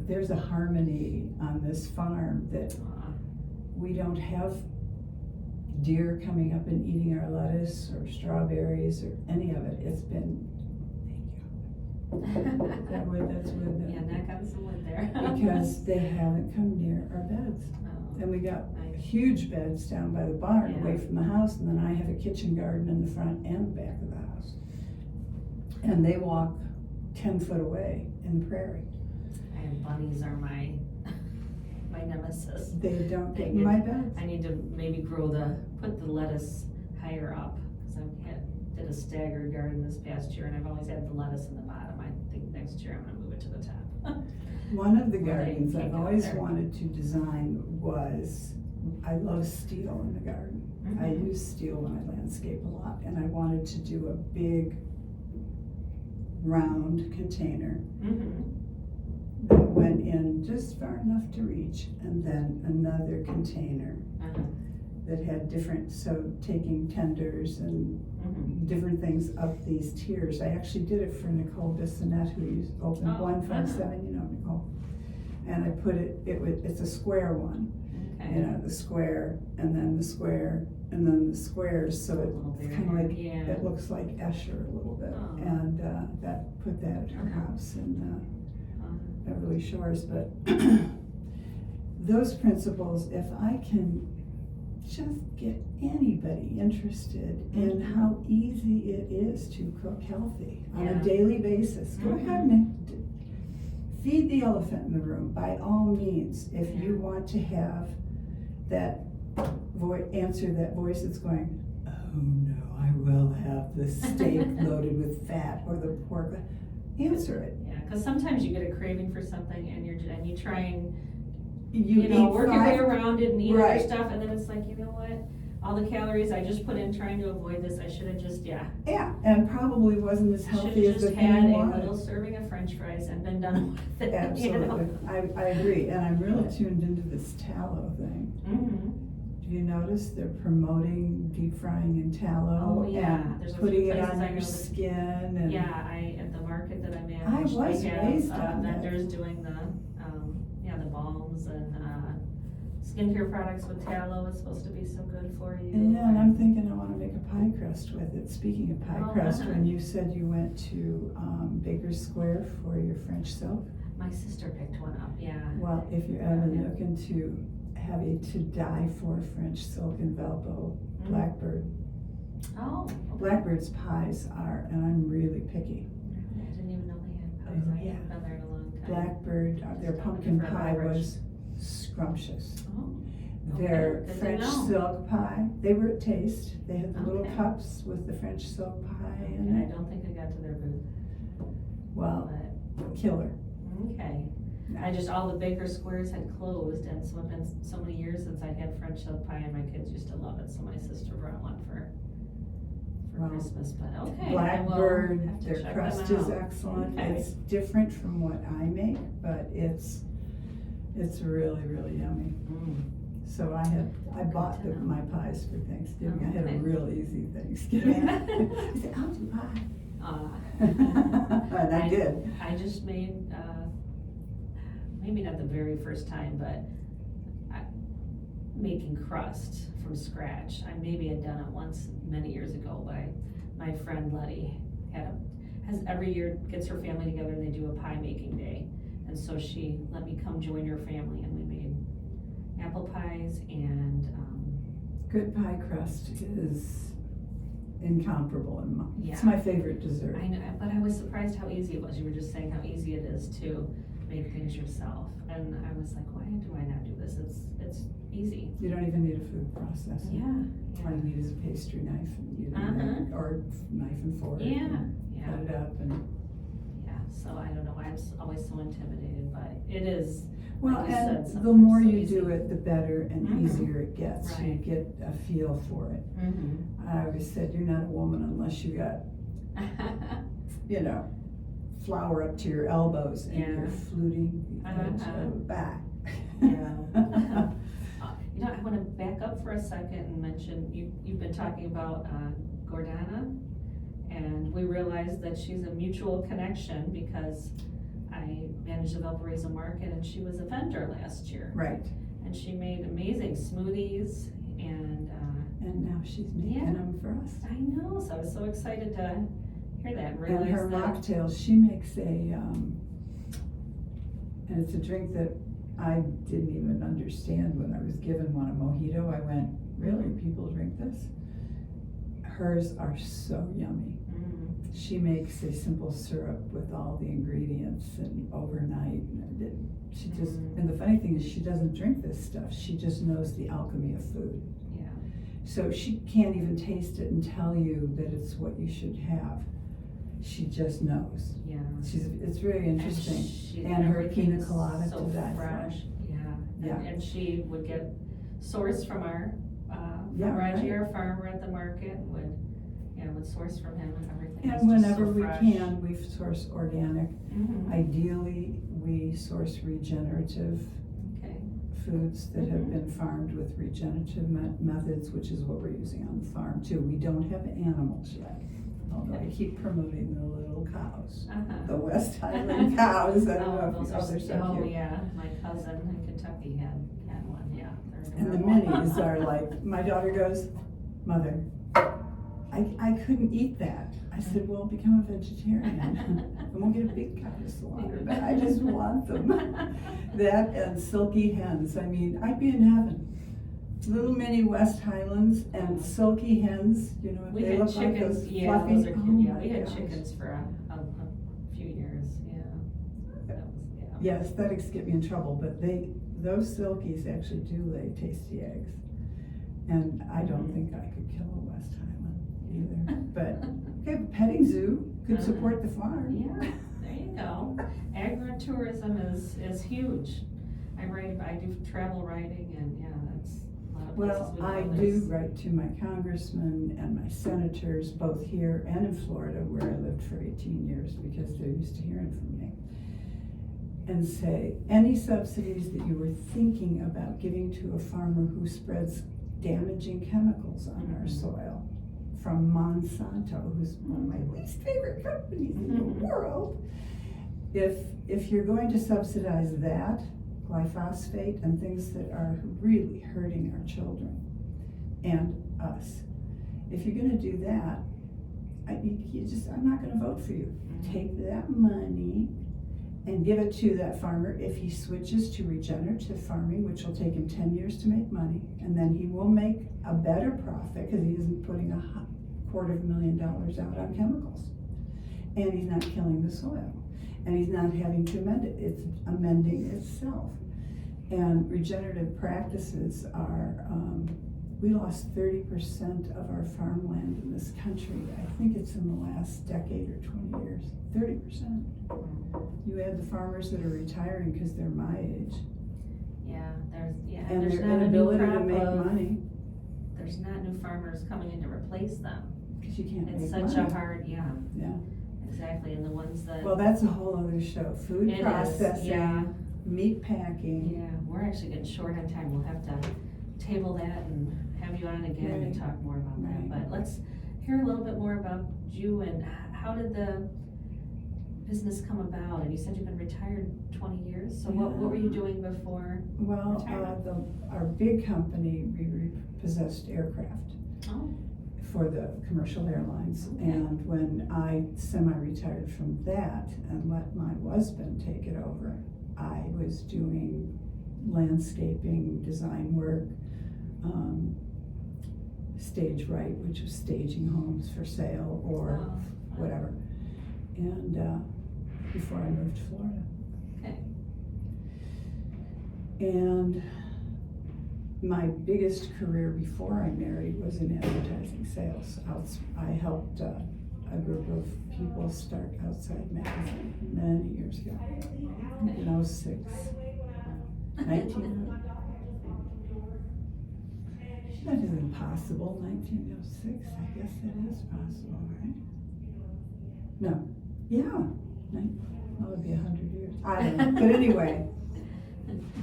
There's a harmony on this farm that we don't have deer coming up and eating our lettuce or strawberries or any of it. It's been, thank you. That wood, that's wood. Knock on some wood there. Because they haven't come near our beds. And we got huge beds down by the barn away from the house, and then I have a kitchen garden in the front and the back of the house. And they walk 10 foot away in the prairie. Bunnies are my nemesis. They don't get in my bed. I need to maybe put the lettuce higher up, because I did a staggered garden this past year, and I've always had the lettuce in the bottom. I think next year I'm gonna move it to the top. One of the Well, they gardens can't I've go always there. wanted to design was, I love steel in the garden. I Mhm. use steel when I landscape a lot, and I wanted to do a big round container Mhm. that went in just far enough to reach, and then another container Uh-huh. that had different, so taking tenders and Mhm. different things up these tiers. I actually did it for Nicole Bissonette, who opened Oh, 157, you know Nicole. And I put it's a square one, Okay. you know, the square, and then the square, and then the squares, so A little it's bit kind of like, yeah. it looks like Escher a little bit. Oh. And put that at her Uh-huh. house in Uh-huh. Beverly Shores, but those principles, if I can just get anybody interested in Mhm. how easy it is to cook healthy on Yeah. a daily basis, go Mhm. ahead and feed the elephant in the room by all means. If you Yeah. want to have that answer that voice that's going, oh no, I will have the steak loaded with fat or the pork. Answer it. Yeah, because sometimes you get a craving for something and you try and You know eat work your way five- around it and eat Right. other stuff, and then it's like, you know what? All the calories I just put in trying to avoid this, I should have just Yeah, and probably wasn't as should have healthy as just the thing had you a wanted. little serving of French fries and been done with it. Absolutely, You know? I agree, and I'm really tuned into this tallow thing. Mhm. Do you notice they're promoting deep frying in tallow Oh, yeah. and There's a few putting it places on I your know that- skin and Yeah, at the market that I manage, I was they raised have on that. vendors doing the balms and skincare products with tallow. It's supposed to be so good for you. Yeah, and I'm thinking I want to make a pie crust with it. Speaking of pie Oh, crust, uh-huh. when you said you went to Baker Square for your French silk, My sister picked one up, yeah. well, if you're ever Yeah. looking to have a to die for French silk and Velpo, Mm. Blackbird. Oh, okay. Blackbird's pies are, and I'm really picky. I didn't even know they had pies. Oh, I yeah. haven't been there in a long time. Blackbird, their Just pumpkin looking for a pie beverage. was scrumptious. Oh, okay, Their good to French know. silk pie, they were at Taste. They had the little Okay. cups with the French silk pie in Okay, I it. don't think I got to their booth, Well, but, killer. okay. I just, all the Baker Squares had closed, and so it's been so many years since I had French silk pie, and my kids used to love it, so my sister brought one for Well, Christmas, but okay. I will Blackbird, have to their check crust them is out. excellent. Okay. It's different from what I make, but it's really, really yummy. Mm. So I bought to know. my pies for Thanksgiving. I had Okay. a real easy Thanksgiving. Yeah. I said, I'll do pie. And I did. I just made, maybe not the very first time, but making crust from scratch. I maybe had done it once many years ago, but my friend Letty has every year gets her family together and they do a pie making day. And so she let me come join her family, and we made apple pies and, Good pie crust is incomparable and it's Yeah. my favorite dessert. I know, but I was surprised how easy it was. You were just saying how easy it is to make things yourself. And I was like, why do I not do this? It's easy. You don't even need a food processor. Yeah. All you need is a pastry knife and you know, Uh-huh. or knife and fork. Yeah, and yeah. Cut it up and. Yeah, so I don't know why I'm always so intimidated, but it is, Well, like you said, and the sometimes more so you easy. do it, the better and Mhm. easier it gets. You Right. get a feel for it. Mm-hmm. I always said, you're not a woman unless you got, you know, flour up to your elbows and Yeah. you're fluting the edge Uh-huh. of the back. Yeah. You know, I wanna back up for a second and mention, you've been talking about, Gordana, and we realized that she's a mutual connection because I managed the Valparaiso Market and she was a vendor last year. Right, And she made amazing smoothies and, and now she's making Yeah. them for us. I know, so I was so excited to hear that and And realize her that. mocktails, she makes and it's a drink that I didn't even understand when I was given one, a mojito. I went, really, people drink this? Hers are so yummy. Mm. She makes a simple syrup with all the ingredients and overnight. She just, and the funny thing is she doesn't drink this stuff. She just knows the alchemy of food. Yeah. So she can't even taste it and tell you that it's what you should have. she just knows. Yeah. It's very interesting. And her everything pina is colada so to die for. fresh. Yeah. Yeah. And she would get sourced from our, Yeah, Reggie, right. our farmer at the market, would source from him and everything. And It's just whenever so we fresh. can, we source organic. Mhm. Ideally, we source regenerative Okay. foods that have Mhm. been farmed with regenerative methods, which is what we're using on the farm too. We don't have animals yet, although I keep promoting the little cows. The West Highland cows, I don't know if they're so cute. Yeah, my cousin in Kentucky had one, yeah. They're And the adorable. minis are like, my daughter goes, Mother, I couldn't eat that. I said, well, become a vegetarian. I won't get a big cow to slaughter, but I just want them. That and silky hens. I mean, I'd be in heaven. Little mini West Highlands and silky hens, you know, We they had look like chickens, those yeah, fluffy. those are Oh cute, yeah, my we had gosh. chickens for a few years, yeah. That was, yeah. Yeah, aesthetics get me in trouble, but those silkies actually do lay tasty eggs. And I don't think I could kill a West Highland either. But, okay, petting zoo could support the farm. Yeah, there you go. Agritourism is huge. I do travel writing and yeah, that's a lot of places Well, we I go. do write to my congressmen and my senators, both here and in Florida, where I lived for 18 years, because they're used to hearing from me. And say, any subsidies that you were thinking about giving to a farmer who spreads damaging chemicals on our soil, from Monsanto, who's one of my least favorite companies in the world. If you're going to subsidize that, glyphosate and things that are really hurting our children and us, if you're gonna do that, I'm not gonna vote for you. Take that money and give it to that farmer. If he switches to regenerative farming, which will take him 10 years to make money, and then he will make a better profit because he isn't putting $250,000 out on chemicals. And he's not killing the soil. And he's not having to amend it, it's amending itself. And regenerative practices are, we lost 30% of our farmland in this country. I think it's in the last decade or 20 years, 30%. You add the farmers that are retiring because they're my age. Yeah, And there's their not a new inability to crop make of, money, there's not new farmers coming in to replace them. because you can't make It's money. such a hard, yeah, Yeah, exactly, and the ones that. well, that's a whole other show. Food It is, processing, yeah. meat packing. Yeah, we're actually getting short on time, we'll have to table that and have you on again and Right. talk more about that. Right. But let's hear a little bit more about you and how did the business come about? And you said you've been retired 20 years, so what were you doing before? Well, Retirement. our big company, we repossessed aircraft Oh, for the commercial airlines. Okay. And when I semi-retired from that and let my husband take it over, I was doing landscaping, design work, stage right, which was staging homes for sale or wow. whatever. And before I moved to Florida. Okay. And my biggest career before I married was in advertising sales. I helped a group of people start Outside Magazine many years ago, in 06. 19. That isn't possible, 1906, I guess it is possible, right? No, yeah, that would be 100 years. I don't know, but anyway,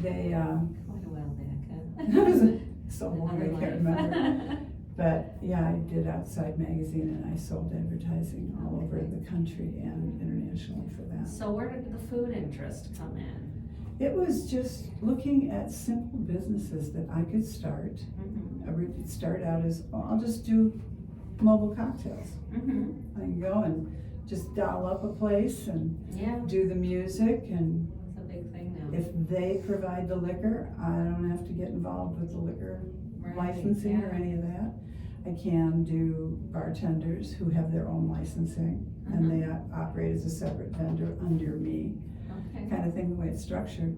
they, Quite a while back, that was huh? so long, Another I can't life. remember. But yeah, I did Outside Magazine and I sold advertising all over the country and internationally for that. So where did the food interest come in? It was just looking at simple businesses that I could start. Mm-hmm. I would start out as, I'll just do mobile cocktails. Mm-hmm. I can go and just dial up a place and Yeah, do the music, and it's a big thing now. if they provide the liquor, I don't have to get involved with the liquor Right, licensing or yeah. any of that. I can do bartenders who have their own licensing and they operate as a separate vendor under me, Okay. kind of thing, the way it's structured.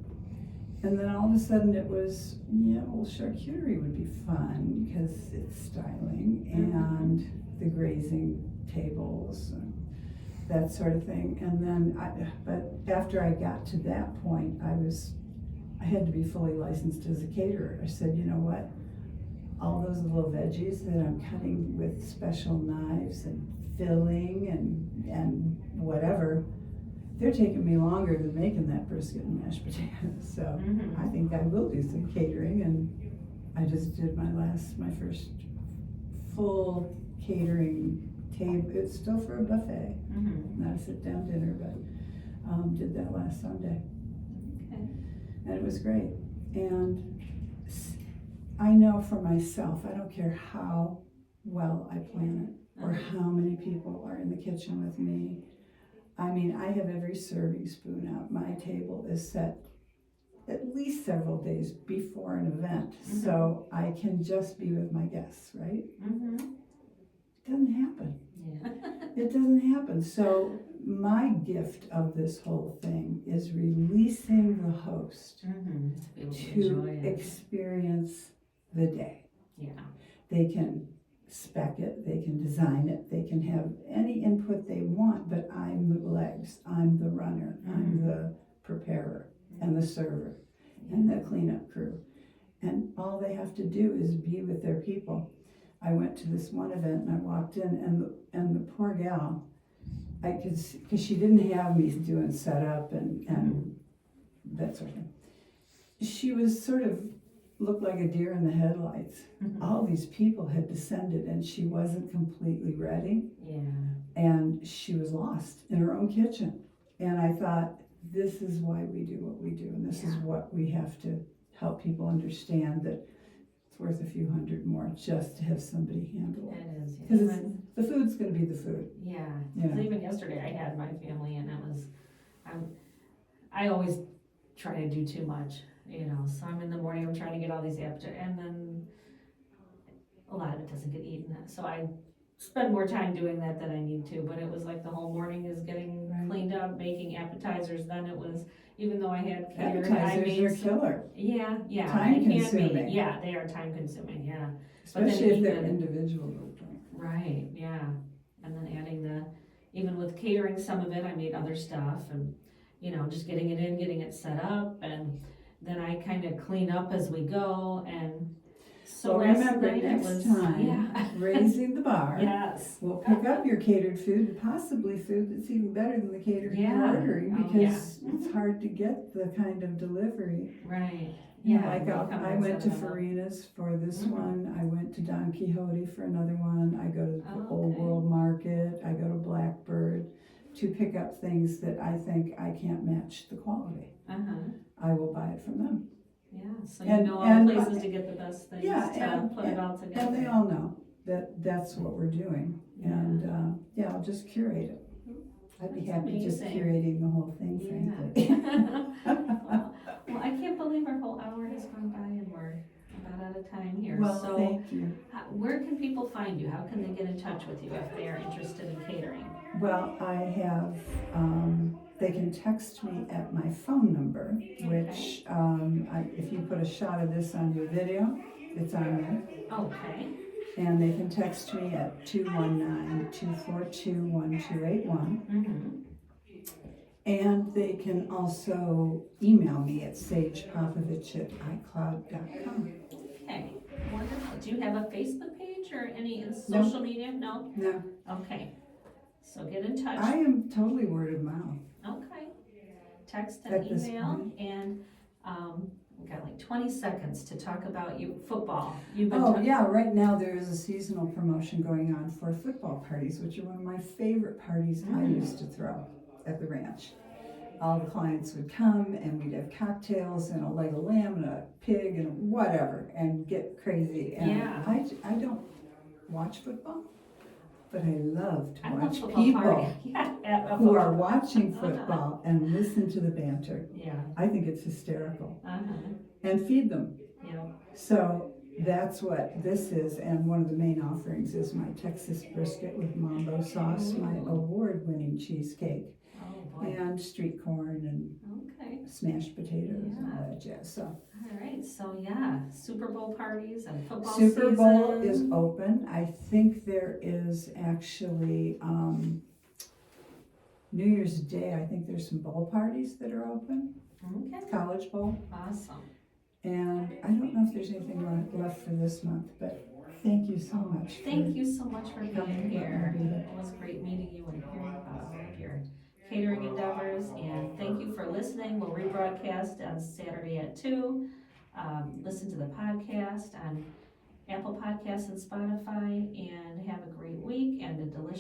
And then all of a sudden it was, yeah, well, charcuterie would be fun because it's styling, and the grazing tables. that sort of thing. And then but after I got to that point, I had to be fully licensed as a caterer. I said, you know what? All those little veggies that I'm cutting with special knives and filling and whatever, they're taking me longer than making that brisket and mashed potatoes. So I think I will do some catering, and I just did my first full catering table. It's still for a buffet, not a sit down dinner, but did that last Sunday. Okay. And it was great. And I know for myself, I don't care how well I plan it or how many people are in the kitchen with me. I mean, I have every serving spoon out. My table is set at least several days before an event, so I can just be with my guests, right? It doesn't happen. Yeah. It doesn't happen. So my gift of this whole thing is releasing the host to experience the day. Yeah. They can spec it, they can design it, they can have any input they want, but I'm the legs, I'm the runner, I'm the preparer and the server and the cleanup crew. And all they have to do is be with their people. I went to this one event and I walked in and the poor gal, I could see, because she didn't have me doing setup and that sort of thing. She was sort of looked like a deer in the headlights. All these people had descended and she wasn't completely ready. Yeah. And she was lost in her own kitchen. And I thought, this is why we do what we do, and this is what we have to help people understand, that it's worth a few $100 more just to have somebody handle it. It is. Because the food's going to be the food. Yeah. You know? Even yesterday I had my family and it was, I always try to do too much, you know, so I'm in the morning, I'm trying to get all these appetizers, and then a lot of it doesn't get eaten, so I spend more time doing that than I need to, but it was like the whole morning is getting cleaned up, making appetizers, then it was, even though I had catering, Appetizers are killer. Yeah. Time consuming. Yeah, they are time consuming, yeah. Especially if they're individual. Right, yeah, and then adding even with catering, some of it, I made other stuff, and, you know, just getting it in, getting it set up, and then I kind of clean up as we go, and so well, remember, next time, Raising the Bar, yes, we'll pick up your catered food, and possibly food that's even better than the catering you're ordering, because it's hard to get the kind of delivery. Right. Yeah, like I went to Farina's for this one, I went to Don Quixote for another one, I go to the Old World Market, I go to Blackbird to pick up things that I think I can't match the quality. I will buy it from them. Yeah, so you know all the places to get the best things to put it all together. And they all know that that's what we're doing. And I'll just curate it. I'd be happy just curating the whole thing, frankly. Well, I can't believe our whole hour has gone by and we're about out of time here. Well, so thank you. Where can people find you? How can they get in touch with you if they are interested in catering? Well, I have, they can text me at my phone number, which if you put a shot of this on your video, it's on there. Okay. And they can text me at 219-242-1281. And they can also email me at sagepopovich@icloud.com. Okay, wonderful. Do you have a Facebook page or any social media? No? No. Okay. So get in touch. I am totally word of mouth. Okay. Text and email, and we've got like 20 seconds to talk about football. Right now there is a seasonal promotion going on for football parties, which are one of my favorite parties I used to throw at the ranch. All the clients would come and we'd have cocktails and a leg of lamb and a pig and whatever and get crazy. And I don't watch football, but I love to watch people who are watching football and listen to the banter. Yeah. I think it's hysterical. And feed them. Yeah. So that's what this is, and one of the main offerings is my Texas brisket with mambo sauce, my award-winning cheesecake, and street corn and smashed potatoes and all that jazz. So. All right, so Super Bowl parties and football Super Bowl is open. I think there is actually New Year's Day, I think there's some bowl parties that are open, Okay, college bowl. awesome. And I don't know if there's anything left for this month, but thank you so much. Thank you so much for coming being here. and be here. It was great meeting you and hearing about all of your catering endeavors, and thank you for listening. We'll rebroadcast on Saturday at 2. Listen to the podcast on Apple Podcasts and Spotify, and have a great week and a delicious